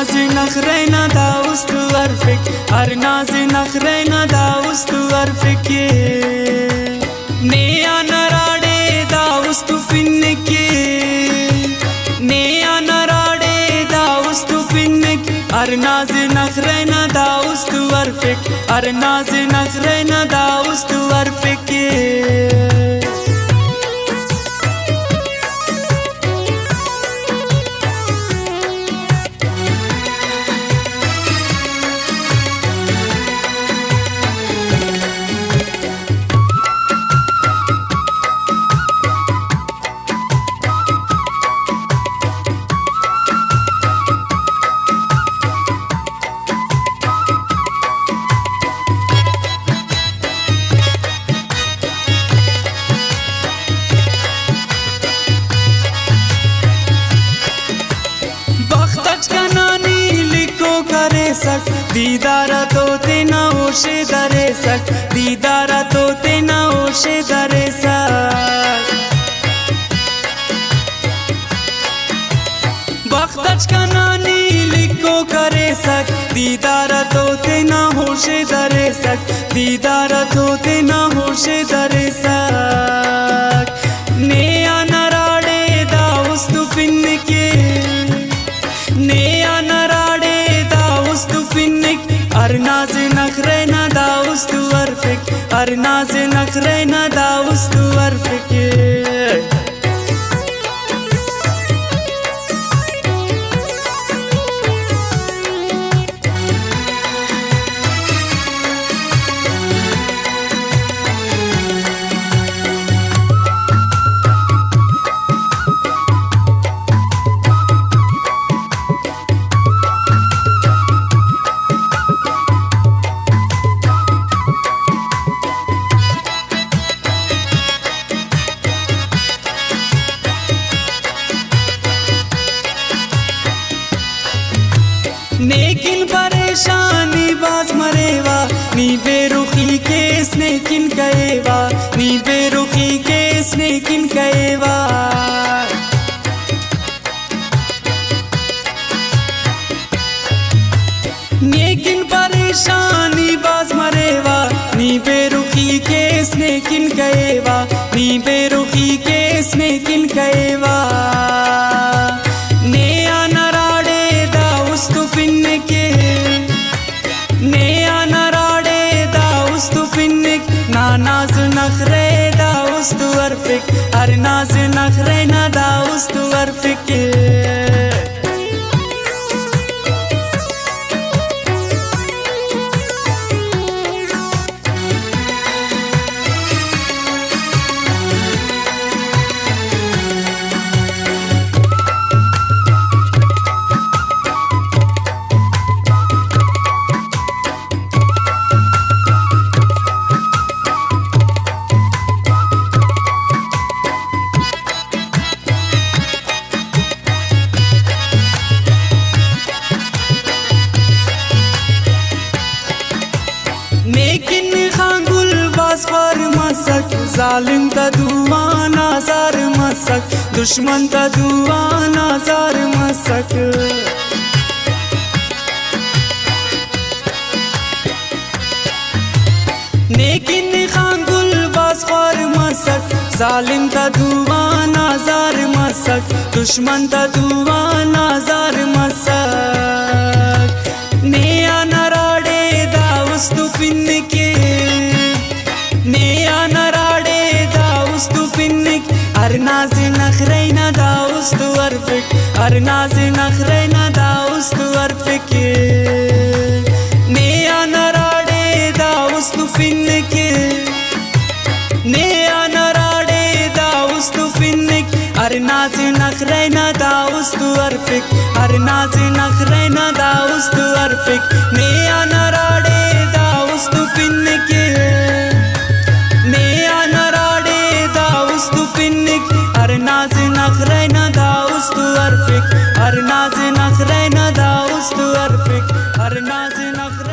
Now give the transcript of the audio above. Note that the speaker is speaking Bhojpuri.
नाज नखरेना दाउस्त अरफिक हर नाज नखरेना दाउस्त अरफिक नेया नराडे दाउस्त फिन्नके नेया नराडे दाउस्त फिन्नक हर नाज नखरेना दाउस्त अरफिक हर नाज नखरेना दाउस्त अरफिक दीदारा तो तेना ओशे दरे सक दीदारा तो तेना ओशे दरे सक बख्तच का नानी लिखो करे सक दीदारा तो तेना होशे दरे सक दीदारा तो तेना होशे दरे सक नेया नराडे दाउस्त फिन्नके नेया नराडे दाउस्त फिन्नक हर नाज नखरेना दाउस्त अरफिक हर नाज नखरेना दाउस्त अरफिक नेकिन परेशानी बाज मरेवा नी बेरुखी के स्नेकिन कहेवा नी बेरुखी के स्नेकिन कहेवा नेकिन परेशानी बाज मरेवा नी बेरुखी के स्नेकिन कहेवा नी बेरुखी के स्नेकिन कहेवा नेया नराडे दाउस्त फिन्नके नेया नराडे दाउस्त फिन्नक ना नाज नखरे दाउस्त अरफिक हर नाज नखरेना दाउस्त अरफिक नेकिन खांगुल बासफर मसक जालिम ता दुआ नाजार मसक दुश्मन ता दुआ नाजार मसक नेकिन खांगुल बासफर मसक जालिम ता दुआ नाजार मसक दुश्मन ता दुआ नाजार मसक नेया नराडे दाउस्त फिन्नके नेया नराडे दाउस्त फिन्नक हर नाज नखरेना दाउस्त अरफिक हर नाज नखरेना दाउस्त अरफिक नेया नराडे दाउस्त फिन्नके नेया नराडे दाउस्त फिन्नक हर नाज नखरेना दाउस्त अरफिक हर नाज नखरेना दाउस्त अरफिक नेया नराडे दाउस्त फिन्नके नेया नराडे दाउस्त फिन्नक हर नाज नखरेना दाउस्त अरफिक हर नाज नखरेना दाउस्त अरफिक हर नाज नखरेना